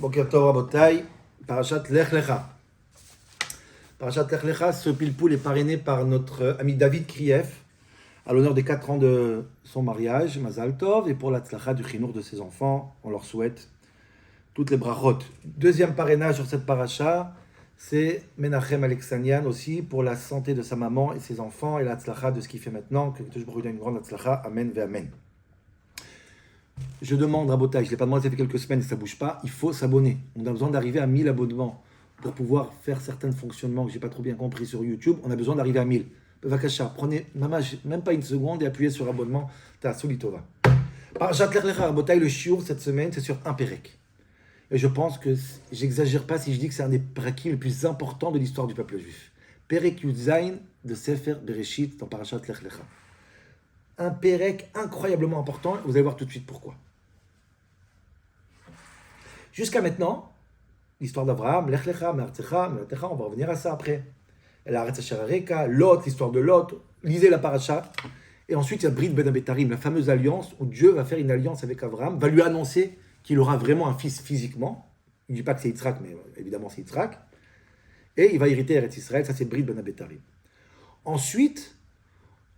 Boker Tov Rabotai, Parashat Lech Lecha. Parashat Lech Lecha, ce pile-poule est parrainé par notre ami David Krief, à l'honneur des 4 ans de son mariage, Mazal Tov, et pour la tzlacha du chinour de ses enfants. On leur souhaite toutes les brachot. Deuxième parrainage sur cette paracha, c'est Menachem Alexanian aussi, pour la santé de sa maman et ses enfants, et la tzlacha de ce qu'il fait maintenant, que je brûle une grande tzlacha, Amen ve Amen. Je demande, Rabotai, je ne l'ai pas demandé, ça fait quelques semaines et ça ne bouge pas, il faut s'abonner. On a besoin d'arriver à 1000 abonnements pour pouvoir faire certains fonctionnements que je n'ai pas trop bien compris sur YouTube. On a besoin d'arriver à 1000. Vakasha, prenez même pas une seconde et appuyez sur abonnement. T'as Solitova. Parashat Lech Lecha, Rabotai, le shiur cette semaine, c'est sur un Pérec. Et je pense que j'exagère pas si je dis que c'est un des parakim les plus importants de l'histoire du peuple juif. Pérec Yudzaïn de Sefer Bereshit dans Parashat Lech Lecha. Un Pérec incroyablement important, vous allez voir tout de suite pourquoi. Jusqu'à maintenant, l'histoire d'Abraham, Lech Lecha, Me'artzecha, Me'atecha, on va revenir à ça après. La Haaretz Asher Hareka, Lot, l'histoire de Lot, lisez la paracha. Et ensuite, il y a Brit Ben Abetarim, la fameuse alliance où Dieu va faire une alliance avec Abraham, va lui annoncer qu'il aura vraiment un fils physiquement. Il ne dit pas que c'est Yitzhak, mais évidemment c'est Yitzhak. Et il va hériter Eretz Israël, ça c'est Brit Ben Abetarim. Ensuite,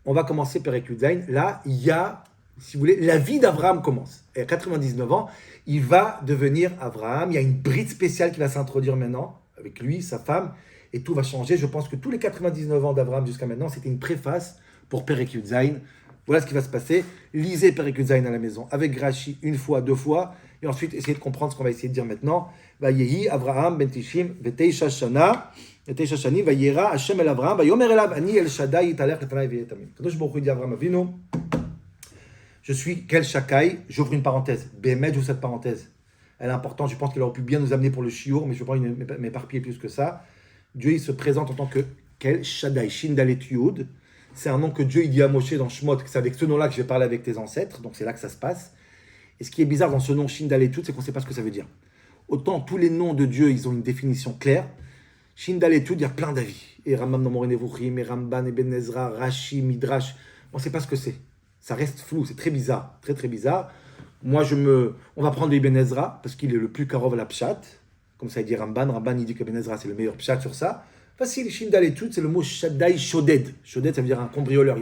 on va commencer Perek Yudzaïn. Là, il y a, si vous voulez, la vie d'Abraham commence. Et à 99 ans, il va devenir Abraham. Il y a une bride spéciale qui va s'introduire maintenant, avec lui, sa femme, et tout va changer. Je pense que tous les 99 ans d'Abraham jusqu'à maintenant, c'était une préface pour Perek Yudzaïn. Voilà ce qui va se passer. Lisez Perek Yudzaïn à la maison, avec Rashi, une fois, 2 fois, et ensuite essayez de comprendre ce qu'on va essayer de dire maintenant. Vayehi Abraham ben Tishim v'teisha shana. Vayera Hashem el Avraham, vayomer elav ani el Shaddai yitalech lefanai v'yetamim. Kadosh Baruch Hu dit à Avraham Avinu, je suis quel Shakai, j'ouvre une parenthèse. Bémet, j'ouvre cette parenthèse. Elle est importante, je pense qu'elle aurait pu bien nous amener pour le shiur, mais je ne veux pas m'éparpiller plus que ça. Dieu, il se présente en tant que quel Shaddai, Shin Dalet Yud. C'est un nom que Dieu il dit à Moshe dans Shemot, c'est avec ce nom-là que je vais parler avec tes ancêtres, donc c'est là que ça se passe. Et ce qui est bizarre dans ce nom Shin Dalet Yud, c'est qu'on ne sait pas ce que ça veut dire. Autant tous les noms de Dieu, ils ont une définition claire. Shin Dalet Yud, il y a plein d'avis. Et Rambam dans Moreh Nevuchim, et Ramban, et Ben Ezra, Rashi, Midrash. On ne sait pas ce que c'est. Ça reste flou, c'est très bizarre. Très très bizarre. Moi, on va prendre Ibn Ezra, parce qu'il est le plus karov à la pshat. Comme ça, il dit Ramban. Ramban, il dit que Ben Ezra, c'est le meilleur pshat sur ça. Facile, Shin Dalet Yud, c'est le mot Shaddai Shoded. Shoded, ça veut dire un cambrioleur.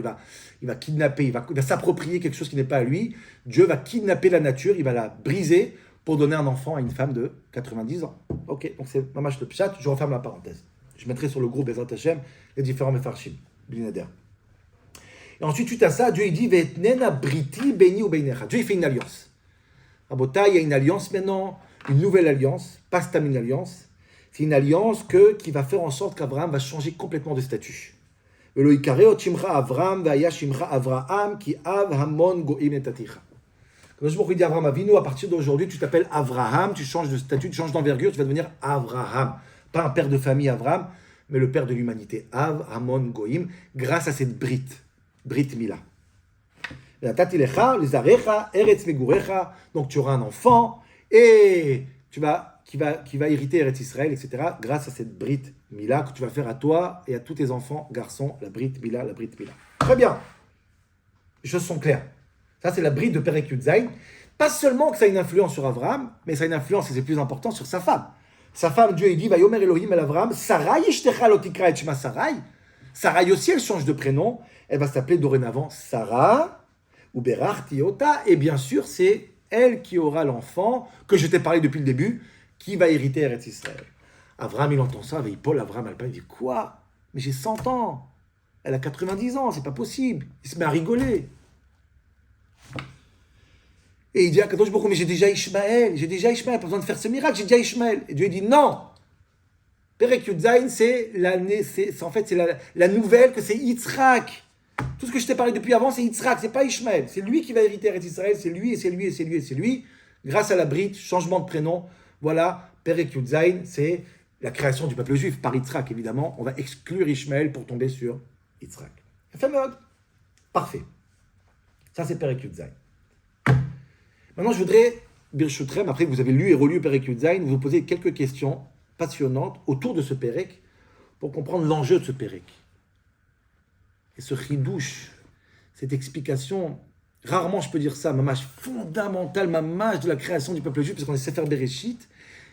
Il va kidnapper, il va s'approprier quelque chose qui n'est pas à lui. Dieu va kidnapper la nature, il va la briser pour donner un enfant à une femme de 90 ans. Ok, donc c'est mamash le pshat, je referme la parenthèse. Je mettrai sur le groupe Bezrat Hashem les différents mefarshim, Blinader. Et ensuite, suite à ça, Dieu il dit Ve'etnena briti beini ou beinecha. Dieu il fait une alliance. Rabotai, il y a une alliance maintenant, une nouvelle alliance, pas stam une alliance. C'est une alliance qui va faire en sorte qu'Abraham va changer complètement de statut. Velo ikareo chimcha Avraham ve'aya shimcha Avraham ki av hamon goim netaticha. Quand je me dis Avraham Avinu, à partir d'aujourd'hui, tu t'appelles Avraham, tu changes de statut, tu changes d'envergure, tu vas devenir Avraham. Pas un père de famille Avraham, mais le père de l'humanité. Av, Hamon, Goïm, grâce à cette Brit Mila. Donc tu auras un enfant et qui va hériter Eretz Israël, etc. grâce à cette Brit Mila que tu vas faire à toi et à tous tes enfants garçons, la Brit Mila. Très bien. Les choses sont claires. Ça, c'est la bride de Perek Yudzaïn. Pas seulement que ça a une influence sur Avraham, mais ça a une influence, et c'est plus important, sur sa femme. Sa femme, Dieu, il dit, Vayomer Elohim el Avraham, Sarai ishtecha lo tikra et shema Sarai. Sarai aussi, elle change de prénom. Elle va s'appeler dorénavant Sarah, ou Berachti Ota, et bien sûr, c'est elle qui aura l'enfant, que je t'ai parlé depuis le début, qui va hériter Eretz Israël. Avraham, il entend ça, avec Paul, Avraham, il dit, quoi? Mais j'ai 100 ans. Elle a 90 ans, c'est pas possible. Il se met à rigoler. Et il dit à Kadosh Baruch Hu, mais j'ai déjà Ishmaël, pas besoin de faire ce miracle, j'ai déjà Ishmaël. Et Dieu dit non. Perek Yudzaïn, c'est la nouvelle que c'est Yitzhak. Tout ce que je t'ai parlé depuis avant, c'est Yitzhak, c'est pas Ishmaël. C'est lui qui va hériter Eretz Israël, c'est lui, et c'est lui, et c'est lui, et c'est lui. Grâce à la brite, changement de prénom, voilà, Perek Yudzaïn, c'est la création du peuple juif, par Yitzhak évidemment. On va exclure Ishmaël pour tomber sur Yitzhak. Parfait. Ça, c'est Perek Yudzaïn. Maintenant, je voudrais, Birchutrem, après que vous avez lu et relu Perek Yudzaïn, vous poser quelques questions passionnantes autour de ce Perek pour comprendre l'enjeu de ce Perek. Et ce chidouche, cette explication, rarement je peux dire ça, mamash fondamentale, mamash de la création du peuple juif, parce qu'on est Sefer Bereshit,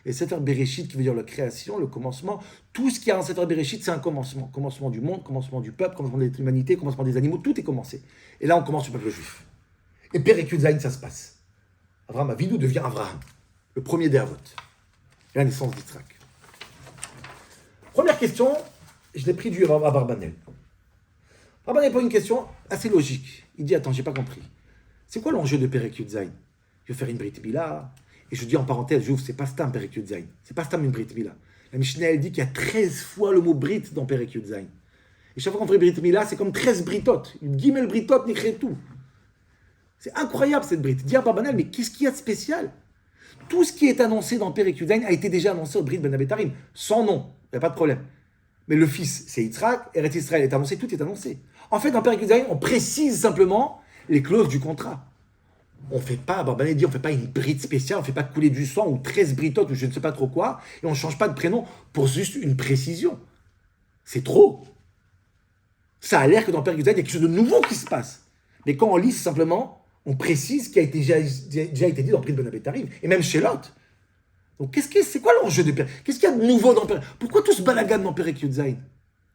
Et Sefer Bereshit, qui veut dire la création, le commencement, tout ce qu'il y a dans Sefer Bereshit, c'est un commencement. Commencement du monde, commencement du peuple, commencement de l'humanité, commencement des animaux, tout est commencé. Et là, on commence le peuple juif. Et Perek Yud Zayin, ça se passe. Avraham Avinu devient Avraham, le premier des Avot. La naissance d'Yitzhak. Première question, je l'ai pris du Rav Abarbanel. Abarbanel pose une question assez logique. Il dit, attends, j'ai pas compris. C'est quoi l'enjeu de Perek Yud Zayin? Je vais faire une Brit Mila. Et je dis en parenthèse, j'ouvre, c'est pas Stam Perek Yud Zayin. C'est pas Stam une Brit Mila. La Mishnah, elle dit qu'il y a 13 fois le mot Brit dans Perek Yud Zayin. Et chaque fois qu'on fait Brit Mila, c'est comme 13 Britot. Une Gimel Britot n'écrit tout. C'est incroyable cette Brit. Dit Abarbanel, mais qu'est-ce qu'il y a de spécial? Tout ce qui est annoncé dans Perek Yud Zayin a été déjà annoncé au Brit Ben Abetarim. Sans nom, il n'y a pas de problème. Mais le fils, c'est Yitzhak, Eretz Israël est annoncé, tout est annoncé. En fait, dans Perek Yud Zayin, on précise simplement les clauses du contrat. On ne fait pas, Abarbanel dit, on ne fait pas une brite spéciale, on ne fait pas couler du sang ou 13 britotes ou je ne sais pas trop quoi, et on ne change pas de prénom pour juste une précision. C'est trop. Ça a l'air que dans Perek Yud Zayin, il y a quelque chose de nouveau qui se passe. Mais quand on lit, c'est simplement, on précise ce qui a été déjà été dit dans Brit Ben Abetarim, et même chez Lot. Donc, c'est quoi l'enjeu de Perek? Qu'est-ce qu'il y a de nouveau dans Perek? Pourquoi tout ce balagan dans Perek Yud Zayin?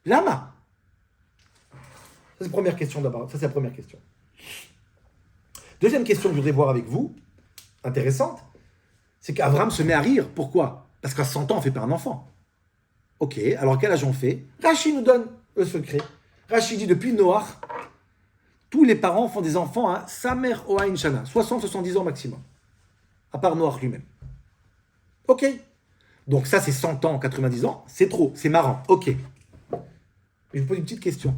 Lama. Ça, c'est la première question d'abord. Ça, c'est la première question. Deuxième question que je voudrais voir avec vous, intéressante, c'est qu'Avraham se met à rire. Pourquoi? Parce qu'à 100 ans, on ne fait pas un enfant. Ok, alors quel âge on fait? Rachi nous donne le secret. Rachi dit, depuis Noach, tous les parents font des enfants à Samer Oain Shana, 60-70 ans maximum. À part Noach lui-même. Ok. Donc ça, c'est 100 ans, 90 ans, c'est trop, c'est marrant. Ok. Mais je vous pose une petite question.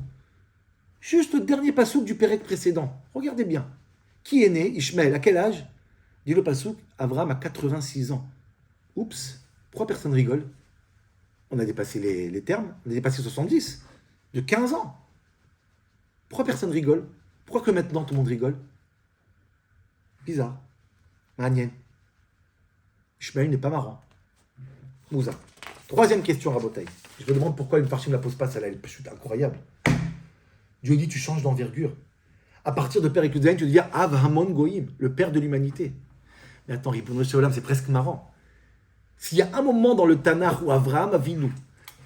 Juste le dernier passouk du Pérec précédent. Regardez bien. Qui est né, Ishmaël, à quel âge? Dit le passouk, Avraham a 86 ans. Oups, pourquoi personne rigole? On a dépassé les termes, on a dépassé 70, de 15 ans. Pourquoi personne rigole? Pourquoi que maintenant tout le monde rigole? Bizarre. Manienne. Ishmaël n'est pas marrant. Mouza. Troisième question, Rabotaï. Je me demande pourquoi une partie ne la pose pas, celle-là, elle est incroyable. Dieu dit, tu changes d'envergure. À partir de Perek Yud Zayin, tu veux dire Avhamon Goïm, le père de l'humanité. Mais attends, Ribono Shel Olam, c'est presque marrant. S'il y a un moment dans le Tanakh où Avraham Avinu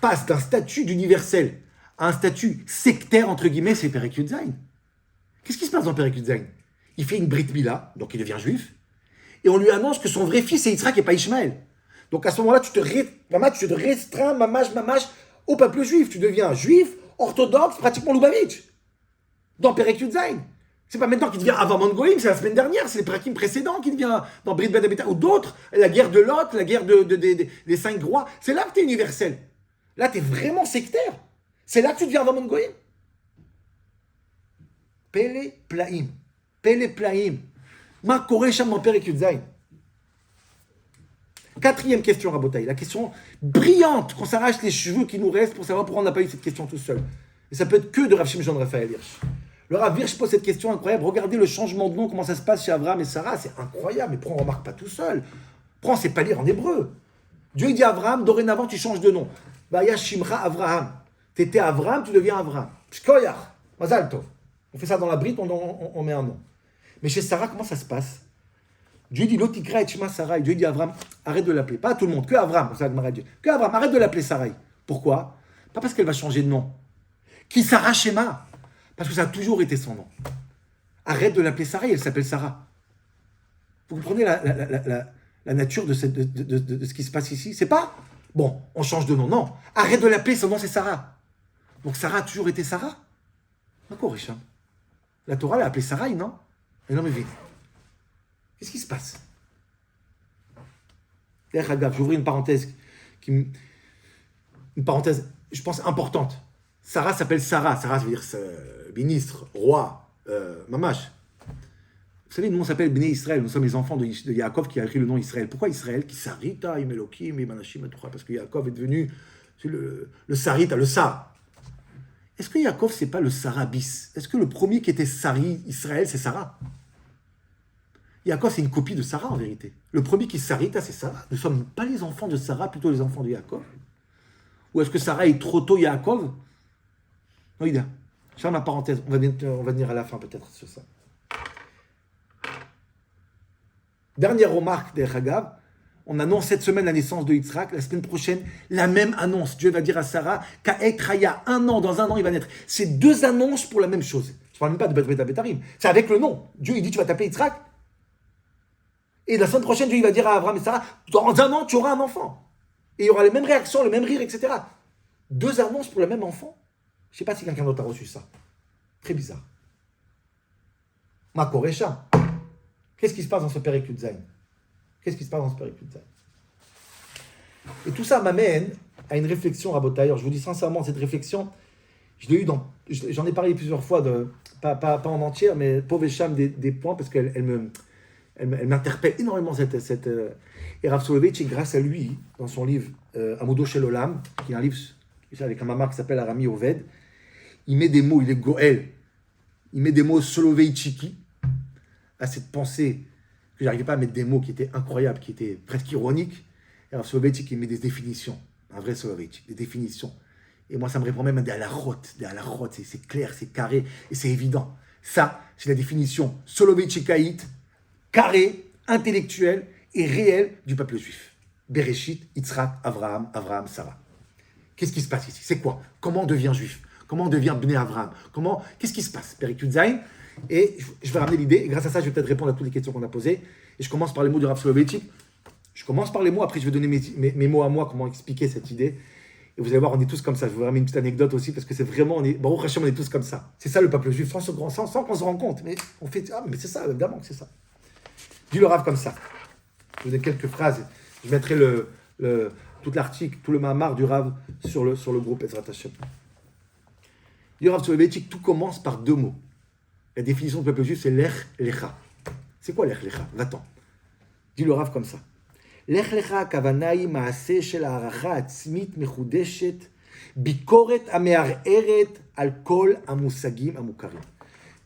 passe d'un statut d'universel à un statut sectaire, entre guillemets, c'est Perek Yud Zayin. Qu'est-ce qui se passe dans Perek Yud Zayin? Il fait une Brit Mila, donc il devient juif, et on lui annonce que son vrai fils, c'est Yitzhak et pas Ishmaël. Donc à ce moment-là, tu te restreins, mamash, au peuple juif. Tu deviens juif, orthodoxe, pratiquement Lubavitch. Dans Perek Yud Zayin. C'est pas maintenant qu'il devient Avamon Goïm, c'est la semaine dernière, c'est les prakim précédents qui devient dans Brit Ben Abetarim, ou d'autres, la guerre de Lot, la guerre des 5 rois. C'est là que tu es universel. Là, tu es vraiment sectaire. C'est là que tu deviens Avamon Goïm. Pele Plaim. Pele Plaim. Ma Koresham dans Perek Yud Zayin. Quatrième question, Rabotaï. La question brillante, qu'on s'arrache les cheveux qui nous restent pour savoir pourquoi on n'a pas eu cette question tout seul. Et ça peut être que de Rav Shimshon Raphaël Hirsch. Le Rav Hirsch pose cette question incroyable. Regardez le changement de nom, comment ça se passe chez Avraham et Sarah. C'est incroyable. Mais pourquoi on ne remarque pas tout seul? Pourquoi on ne sait pas lire en hébreu? Dieu dit à Avraham, dorénavant tu changes de nom. Vaya Shimcha Avraham. Tu étais Avraham, tu deviens Avraham. Shkoyach. Mazal Tov. On fait ça dans la Brite, on met un nom. Mais chez Sarah, comment ça se passe? Dieu dit Lotikra et Shema Sarai. Dieu dit à Avraham, arrête de l'appeler. Pas à tout le monde, que Avraham. Que Avraham, arrête de l'appeler Sarai. Pourquoi? Pas parce qu'elle va changer de nom. Qui Sarah Shema? Parce que ça a toujours été son nom. Arrête de l'appeler Sarai, elle s'appelle Sarah. Vous comprenez la nature de ce qui se passe ici? C'est pas, bon, on change de nom. Non, arrête de l'appeler, son nom c'est Sarah. Donc Sarah a toujours été Sarah? D'accord, Richard. La Torah l'a appelée Sarai, non? Mais non, mais vite. Qu'est-ce qui se passe? J'ouvre une parenthèse, une parenthèse, je pense, importante. Sarah s'appelle Sarah. Sarah, ça veut dire ministre, roi, mamash. Vous savez, nous, on s'appelle Bnei Israël. Nous sommes les enfants de Yaakov qui a écrit le nom Israël. Pourquoi Israël? Qui sarita, imelokim, imanashim, parce que Yaakov est devenu le sarita, le sar. Est-ce que Yaakov, c'est pas le Sarah bis? Est-ce que le premier qui était Sari, Israël, c'est Sarah? Yaakov, c'est une copie de Sarah, en vérité. Le premier qui sarita, c'est Sarah. Nous ne sommes pas les enfants de Sarah, plutôt les enfants de Yaakov. Ou est-ce que Sarah est trop tôt Yaakov? Non, il y a. Je ferme la parenthèse. On va venir à la fin, peut-être, sur ça. Dernière remarque des Hagav. On annonce cette semaine la naissance de Yitzhak. La semaine prochaine, la même annonce. Dieu va dire à Sarah qu'Aet Raya, dans un an, il va naître. C'est deux annonces pour la même chose. Je ne parle même pas de Bet Betarim. C'est avec le nom. Dieu, il dit, tu vas t'appeler Yitzhak. Et la semaine prochaine, Dieu, il va dire à Abraham et Sarah, dans un an, tu auras un enfant. Et il y aura les mêmes réactions, le même rire, etc. Deux annonces pour le même enfant. Je ne sais pas si quelqu'un d'autre a reçu ça. Très bizarre. Ma Koresha. Qu'est-ce qui se passe dans ce Péricule Zayn? Qu'est-ce qui se passe dans ce Péricule Zayn? Et tout ça m'amène à une réflexion, Rabotai. Alors, je vous dis sincèrement, cette réflexion, je l'ai eu j'en ai parlé plusieurs fois, pas en entière, mais pauvre Cham des points, parce qu'elle m'interpelle énormément. Et Rav Soloveitchik, grâce à lui, dans son livre Amudo Shel Olam, qui est un livre avec un mamar qui s'appelle Arami Oved, il met des mots, il est Goël, il met des mots Soloveitchiki à cette pensée que j'arrivais pas à mettre des mots qui étaient incroyables, qui étaient presque ironiques. Et Rav Soloveitchik, il met des définitions, un vrai Soloveitchik, des définitions. Et moi, ça me répond même des halachot, c'est clair, c'est carré, et c'est évident. Ça, c'est la définition soloveitchikaïte, carrée, intellectuelle et réelle du peuple juif. Bereshit, Yitzhak, Avraham, Sarah. Qu'est-ce qui se passe ici? C'est quoi? Comment on devient juif? Comment on devient Bnei Avraham? Qu'est-ce qui se passe? Péricule Zayn. Et je vais ramener l'idée, et grâce à ça, je vais peut-être répondre à toutes les questions qu'on a posées. Et je commence par les mots de Rav Soloveitchik. Je commence par les mots, après je vais donner mes mots à moi, comment expliquer cette idée. Et vous allez voir, on est tous comme ça. Je vais vous ramener une petite anecdote aussi, parce que c'est vraiment, Baruch Hashem, on est tous comme ça. C'est ça le peuple juif, sans qu'on se rende compte. Mais on fait, mais c'est ça, évidemment que c'est ça. Dis le Rav comme ça. Je vous donne quelques phrases. Je mettrai tout l'article, tout le mamar du Rav sur le groupe Ezrat Hashem. Dis le Rav Soloveitchik, tout commence par deux mots. La définition du peuple juif, c'est l'ech lecha. C'est quoi l'ech lecha? Va-t'en. Dis le Rav comme ça. L'ech lecha הכוונה מעשה של הערכה עצמית מחודשת, ביקורת המערערת על כל המושגים המוכרים.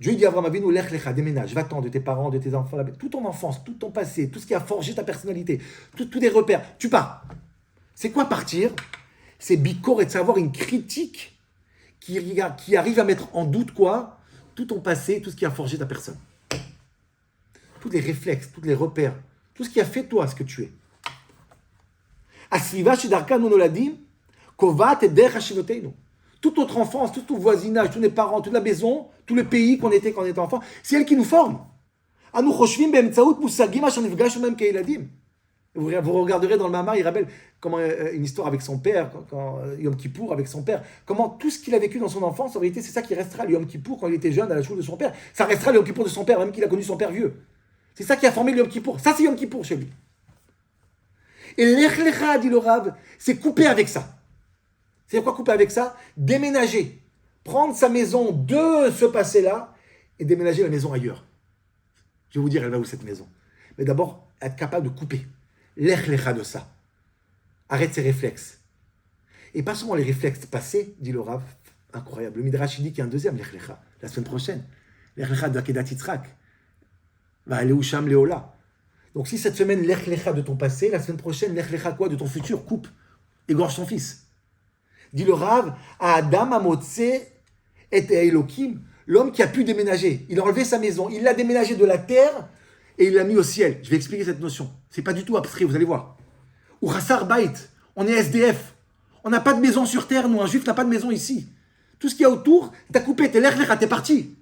Dieu dit à Abraham Avinu, l'ech lecha, déménage, va-t'en de tes parents, de tes enfants, toute ton enfance, tout ton passé, tout ce qui a forgé ta personnalité, tous tes repères, tu pars. C'est quoi partir? C'est bikoret, c'est avoir une critique qui arrive à mettre en doute quoi? Tout ton passé, tout ce qui a forgé ta personne. Tous les réflexes, tous les repères, tout ce qui a fait toi ce que tu es. Asviva shedarka nu noladim, kovat et derech hashivotenu. Toute notre enfance, tout ton voisinage, tous les parents, toute la maison, tout le pays qu'on était quand on était enfant, c'est elle qui nous forme. Anu choshvim be'emtsaout musagim asher nifgashu mem ke'eladim. Vous regarderez dans le mamar, il rappelle comment une histoire avec son père, quand Yom Kippour avec son père, comment tout ce qu'il a vécu dans son enfance, en réalité, c'est ça qui restera le Yom Kippour quand il était jeune à la chose de son père. Ça restera le Yom Kippour de son père, même qu'il a connu son père vieux. C'est ça qui a formé le Yom Kippour. Ça, c'est Yom Kippour chez lui. Et l'Ech Lecha, dit le Rav, c'est couper avec ça. C'est quoi couper avec ça? Déménager. Prendre sa maison de ce passé-là et déménager la maison ailleurs. Je vais vous dire, elle va où cette maison? Mais d'abord, être capable de couper. L'ech lecha de ça. Arrête ces réflexes. Et pas seulement les réflexes passés, dit le Rav, incroyable. Le Midrash dit qu'il y a un deuxième l'ech lecha, la semaine prochaine. L'ech lecha de Akedat Yitzhak. Va aller où Sham Léola. Donc si cette semaine l'ech lecha de ton passé, la semaine prochaine l'ech lecha quoi de ton futur? Coupe. Égorge ton fils. Dit le Rav, à Adam Amotse et Elohim, l'homme qui a pu déménager. Il a enlevé sa maison, il l'a déménagé de la terre et il l'a mis au ciel. Je vais expliquer cette notion. C'est pas du tout abstrait, vous allez voir. Ou Chassar Bait, on est SDF. On n'a pas de maison sur terre, nous, un juif n'a pas de maison ici. Tout ce qu'il y a autour, t'as coupé, t'es l'erlecha, t'es parti.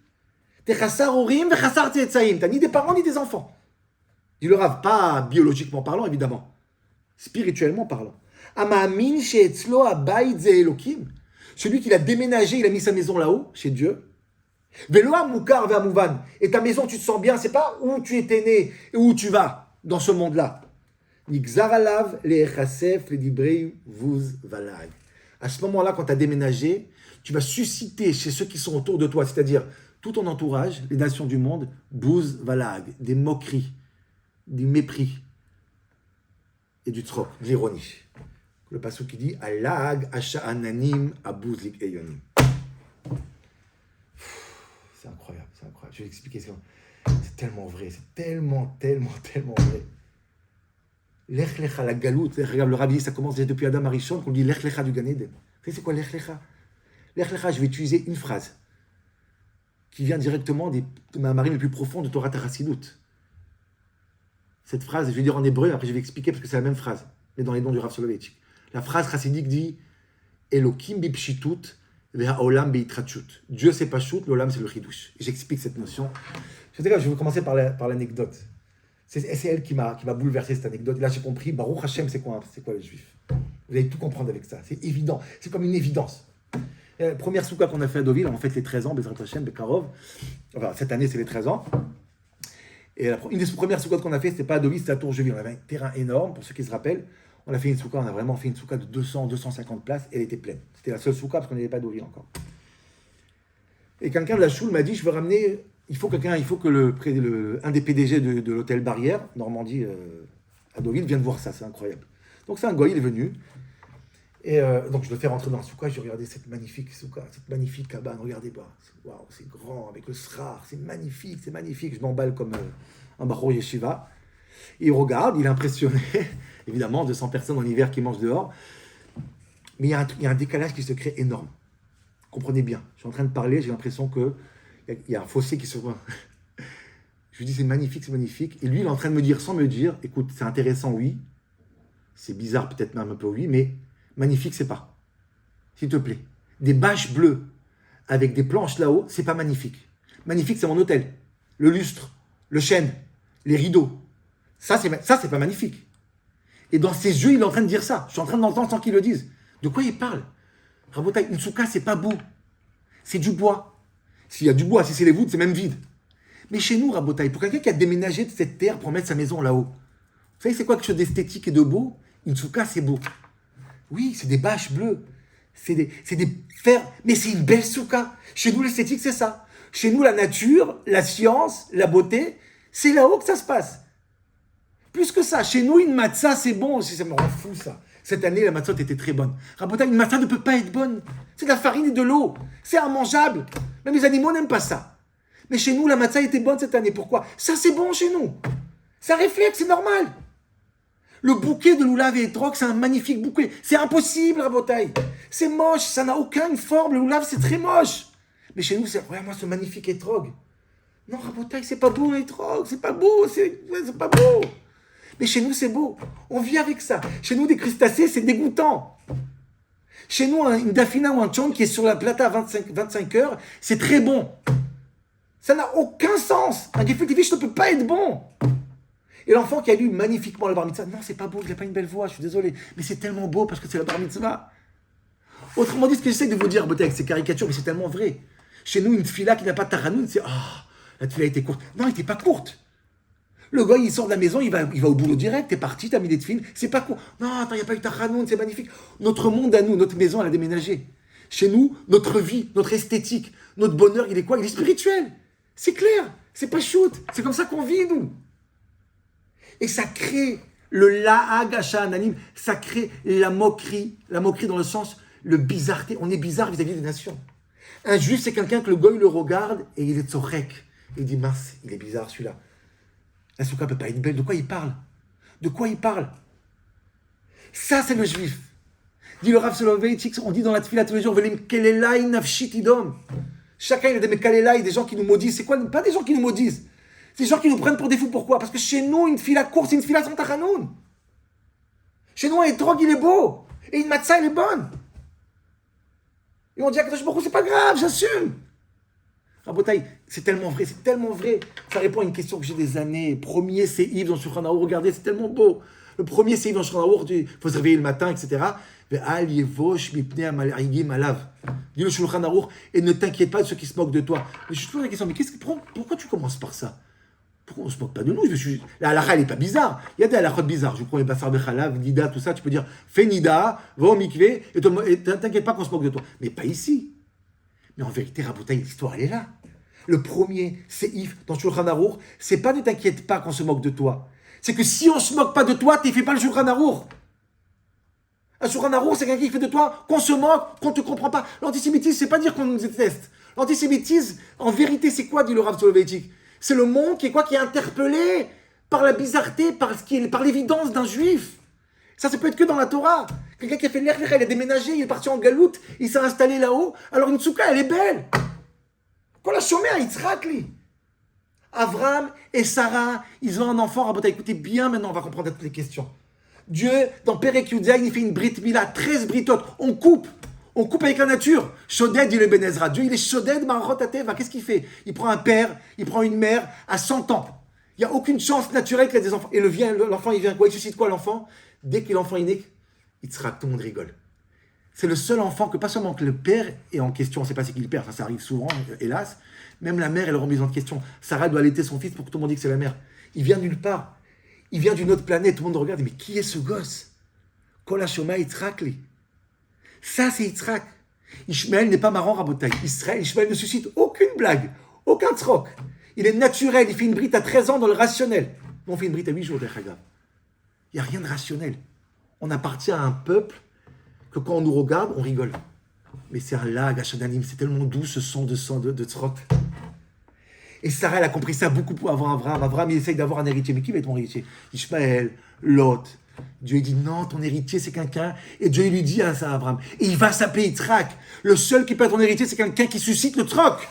T'es Chassar Orim, Chassar Tzetzaïm. T'as ni des parents ni des enfants. Dit le Rav, pas biologiquement parlant, évidemment. Spirituellement parlant. Amamin she'etzlo habayit ze Elokim. Celui qui l'a déménagé, il a mis sa maison là-haut, chez Dieu. Velo amukar ve'amuvan. Et ta maison, tu te sens bien, c'est pas où tu étais né et où tu vas dans ce monde-là. Nigzar alav le'echasef le'dibrei vuz valag. À ce moment-là, quand tu as déménagé, tu vas susciter chez ceux qui sont autour de toi, c'est-à-dire tout ton entourage, les nations du monde, bouz valag, des moqueries, du mépris et du tzrok, de l'ironie. Le passage qui dit alag asha ananim abouz lik eyonim. C'est incroyable, c'est incroyable. Je vais expliquer ça. C'est tellement vrai, c'est tellement vrai. L'ech lecha, la galoute, regarde, le rabbi, ça commence déjà depuis Adam Arishon, qu'on dit l'ech lecha du Gan Eden. Vous savez c'est quoi l'ech lecha? L'ech lecha, je vais utiliser une phrase qui vient directement de ma marine le plus profond de Torah Tarasidut. Cette phrase, je vais dire en hébreu, après je vais expliquer parce que c'est la même phrase, mais dans les noms du Rav Soloveitchik. La phrase chassidique dit Elokim bipshitut ve'haolam beitratshut. Dieu c'est pashut, l'olam c'est le chidouche. J'explique cette notion. Je vais commencer par l'anecdote. C'est elle qui m'a bouleversé cette anecdote. Et là j'ai compris, Baruch Hashem, c'est quoi le juif. Vous allez tout comprendre avec ça. C'est évident. C'est comme une évidence. La première soukha qu'on a fait à Deauville, on fête les 13 ans, Bezrat Hashem, Bekarov. Enfin, cette année, c'est les 13 ans. Et une des premières soukha qu'on a fait, c'était pas à Deauville, c'était à Tourgeville. On avait un terrain énorme, pour ceux qui se rappellent. On a fait une soukha, on a vraiment fait une soukha de 200-250 places, et elle était pleine. C'était la seule soukha parce qu'on n'avait pas à Deauville encore. Et quelqu'un de la choule m'a dit, je veux ramener, il faut que un des PDG de l'hôtel Barrière, Normandie, à Deauville, vienne voir ça, c'est incroyable. Donc c'est un goy, il est venu. Et donc je le fais rentrer dans le soukha, j'ai regardé cette magnifique soukha, cette magnifique cabane, regardez, waouh, c'est grand, avec le srar, c'est magnifique, je m'emballe comme un bachor yeshiva. Et il regarde, il est impressionné, évidemment, 200 personnes en hiver qui mangent dehors, mais il y a un décalage qui se crée énorme. Comprenez bien, je suis en train de parler, j'ai l'impression qu'il y a un fossé qui se voit. Je lui dis c'est magnifique, et lui il est en train de me dire, sans me dire, écoute, c'est intéressant, oui, c'est bizarre peut-être même un peu, oui, mais magnifique, c'est pas. S'il te plaît. Des bâches bleues avec des planches là-haut, c'est pas magnifique. Magnifique, c'est mon hôtel. Le lustre, le chêne, les rideaux. Ça, c'est pas magnifique. Et dans ses yeux, il est en train de dire ça. Je suis en train d'entendre sans qu'il le dise. De quoi il parle? Rabotai, une soukha, c'est pas beau. C'est du bois. S'il y a du bois, si c'est les voûtes, c'est même vide. Mais chez nous, Rabotai, pour quelqu'un qui a déménagé de cette terre pour mettre sa maison là-haut, vous savez, c'est quoi quelque chose d'esthétique et de beau? Une soukha, c'est beau. Oui, c'est des bâches bleues, c'est des fers, mais c'est une belle soukha. Chez nous, l'esthétique, c'est ça. Chez nous, la nature, la science, la beauté, c'est là-haut que ça se passe. Plus que ça, chez nous, une matzah, c'est bon. Ça me rend fou, ça. Cette année, la matzah était très bonne. Rabotai, une matzah ne peut pas être bonne. C'est de la farine et de l'eau. C'est immangeable. Même les animaux n'aiment pas ça. Mais chez nous, la matzah était bonne cette année. Pourquoi? Ça, c'est bon chez nous. Ça reflète, c'est normal. Le bouquet de loulav et etrog, c'est un magnifique bouquet. C'est impossible, Rabotai. C'est moche, ça n'a aucune forme. Le loulav, c'est très moche. Mais chez nous, regarde-moi ce magnifique etrog. Non, Rabotai, c'est pas beau un etrog. C'est pas beau, c'est pas beau. Mais chez nous, c'est beau. On vit avec ça. Chez nous, des crustacés, c'est dégoûtant. Chez nous, une dafina ou un tchon qui est sur la plata à 25 heures, c'est très bon. Ça n'a aucun sens. Un gefilte fish ne peut pas être bon. Et l'enfant qui a lu magnifiquement le bar mitzvah, non, c'est pas beau, il n'a pas une belle voix, je suis désolé, mais c'est tellement beau parce que c'est le bar mitzvah. Autrement dit, ce que j'essaie de vous dire, avec ces caricatures, mais c'est tellement vrai. Chez nous, une tfila qui n'a pas de taranoun, c'est la tfila était courte. Non, elle n'était pas courte. Le gars, il sort de la maison, il va au boulot direct, t'es parti, t'as mis des tfilines, c'est pas court. Non, attends, il n'y a pas eu taranoun, c'est magnifique. Notre monde à nous, notre maison, elle a déménagé. Chez nous, notre vie, notre esthétique, notre bonheur, il est quoi? Il est spirituel. C'est clair, c'est pas shoot, c'est comme ça qu'on vit, nous. Et ça crée le la'ag ha'ananim, ça crée la moquerie dans le sens, le bizarreté. On est bizarre vis-à-vis des nations. Un juif, c'est quelqu'un que le goy le regarde et il est tzorek. Il dit, mince, il est bizarre celui-là. La soukha ne peut pas être belle. De quoi il parle? Ça, c'est le juif. Dit le Rav Soloveitchik, on dit dans la tefila tous les jours, chacun il a des mekalelai, des gens qui nous maudissent. C'est quoi? Pas des gens qui nous maudissent. C'est des gens qui nous prennent pour des fous. Pourquoi? Parce que chez nous, une fila courte, c'est une fila sans tachanoun. Chez nous, un etrog, il est beau. Et une matzah, elle est bonne. Et on dit à Kadosh Baruch Hu, c'est pas grave, j'assume. Rabotai, c'est tellement vrai. Ça répond à une question que j'ai des années. Premier séif dans Shulchan Arour, regardez, c'est tellement beau. Le premier séif dans Shulchan Arour, il faut se réveiller le matin, etc. Dis le Shulchan Arour, et ne t'inquiète pas de ceux qui se moquent de toi. Mais je te pose la question, mais pourquoi tu commences par ça? Pourquoi on ne se moque pas de nous? La halakha, elle n'est pas bizarre. Il y a des halakhot bizarres. Je prends les bassar bechalav, nida, tout ça. Tu peux dire, fais nida, va au mikvé, et t'inquiète pas qu'on se moque de toi. Mais pas ici. Mais en vérité, Rabotai, l'histoire, elle est là. Le premier séif dans Shulchan Arour, c'est pas ne t'inquiète pas qu'on se moque de toi. C'est que si on se moque pas de toi, tu ne fais pas le Shulchan Arour. Un Shulchan Arour, c'est quelqu'un qui fait de toi qu'on se moque, qu'on ne te comprend pas. L'antisémitisme, c'est pas dire qu'on nous déteste. L'antisémitisme, en vérité, c'est quoi, dit le Rav Soloveitchik? C'est le monde qui est interpellé par la bizarreté, par l'évidence d'un juif. Ça peut être que dans la Torah. Quelqu'un qui a fait l'air, il a déménagé, il est parti en galoute, il s'est installé là-haut. Alors une soukha, elle est belle. Quand la chômée, il tzrakli. Abraham et Sarah, ils ont un enfant. Rabotai, écoutez bien maintenant, on va comprendre toutes les questions. Dieu, dans Perek Yudzaïn, il fait une brit mila, 13 britotes. On coupe avec la nature. Shoded, dit le Ben Ezra. Dieu, il est Shoded, Marot Ateva. Qu'est-ce qu'il fait? Il prend un père, il prend une mère à 100 ans. Il n'y a aucune chance naturelle qu'il y ait des enfants. Et l'enfant, il vient quoi? Il suscite quoi, l'enfant? Dès que l'enfant est né, il sera, tout le monde rigole. C'est le seul enfant que, pas seulement que le père est en question, on ne sait pas c'est qui le père, ça arrive souvent, hélas, même la mère, elle est remise en question. Sarah doit allaiter son fils pour que tout le monde dise que c'est la mère. Il vient nulle part. Il vient d'une autre planète, tout le monde regarde, mais qui est ce gosse? Kol Hashoma Yitzhak li. Ça, c'est Yitzhak. Ishmaël n'est pas marrant, Rabotai. Ishmaël ne suscite aucune blague, aucun troc. Il est naturel, il fait une brite à 13 ans dans le rationnel. Nous, on fait une brite à 8 jours, Dechaga. Il n'y a rien de rationnel. On appartient à un peuple que quand on nous regarde, on rigole. Mais c'est un lag, Hashadanim, c'est tellement doux ce son de troc. Et Sarah, elle a compris ça beaucoup avant Abraham. Abraham, il essaye d'avoir un héritier. Mais qui va être mon héritier? Ishmaël, Lot. Dieu dit non, ton héritier c'est quelqu'un. Et Dieu lui dit à ça, Abraham. Et il va s'appeler Yitzhak. Le seul qui peut être ton héritier, c'est quelqu'un qui suscite le troc.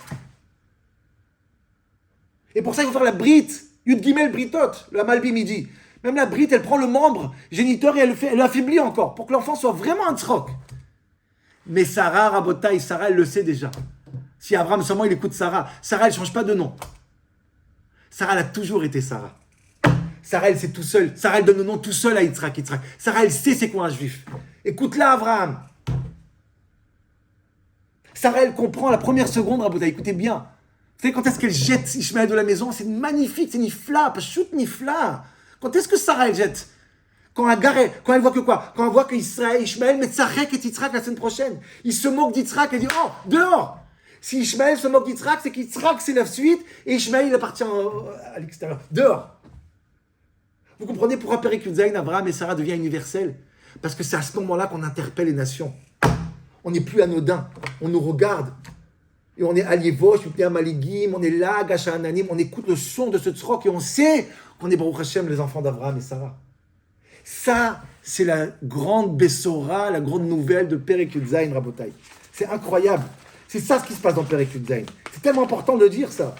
Et pour ça, il faut faire la brite. Yud Gimel Britot, la Malbi midi. Même la brite, elle prend le membre géniteur et elle l'affaiblit encore pour que l'enfant soit vraiment un troc. Mais Sarah, Rabotai, Sarah, elle le sait déjà. Si Abraham seulement il écoute Sarah, Sarah, elle ne change pas de nom. Sarah, elle a toujours été Sarah. Sarah, elle sait tout seul. Sarah, elle donne le nom tout seul à Yitzhak. Sarah, elle sait c'est quoi un juif. Écoute-la, Abraham. Sarah, elle comprend la première seconde, Rabotai, écoutez bien. Vous savez quand est-ce qu'elle jette Ishmaël de la maison? C'est magnifique, c'est nifla, pas shoot nifla. Quand est-ce que Sarah, elle jette? Quand elle voit que quoi? Quand elle voit qu'Israël, Ishmaël, met Tzarek et Yitzhak la semaine prochaine. Il se moque d'Yitzhak et dit, oh, dehors! Si Ishmaël se moque d'Yitzhak, c'est qu'Yitzhak, c'est la suite, et Ishmaël, il appartient à l'extérieur. Dehors! Vous comprenez pourquoi Perek Yudzaïn, Abraham et Sarah devient universel? Parce que c'est à ce moment-là qu'on interpelle les nations. On n'est plus anodin. On nous regarde. Et on est Aliévosh, Maligim, on est là, Gacha Ananim, on écoute le son de ce tzrok et on sait qu'on est Baruch Hashem, les enfants d'Abraham et Sarah. Ça, c'est la grande Bessora, la grande nouvelle de Perek Yudzaïn, Rabotai. C'est incroyable. C'est ça ce qui se passe dans Perek Yudzaïn. C'est tellement important de le dire, ça.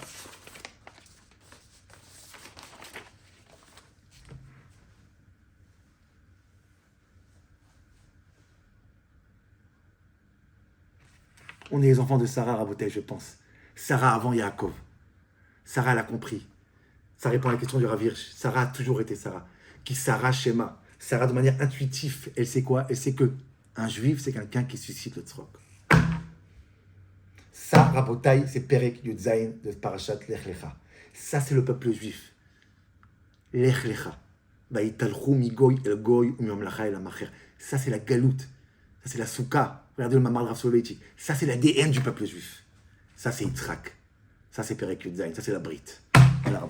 On est les enfants de Sarah, Rabotai, je pense. Sarah avant Yaakov. Sarah, elle a compris. Ça répond à la question du Rav Hirsch. Sarah a toujours été Sarah. Qui Sarah Shema. Sarah, de manière intuitive, elle sait quoi? Elle sait que un juif, c'est quelqu'un qui suscite le tzrok. Ça, Rabotai, c'est Perek Yudzaïn de Parashat Lech Lecha. Ça, c'est le peuple juif. Lech Lecha. Vayitalchu migoy el goy umyamlacha el amacher. Ça, c'est la galoute. Ça, c'est la souka. Regardez le mamar de Rav Soloveitchik. Ça, c'est l'ADN du peuple juif. Ça, c'est Yitzhak. Ça, c'est Perek Yudzaïn. Ça, c'est la brite. Voilà,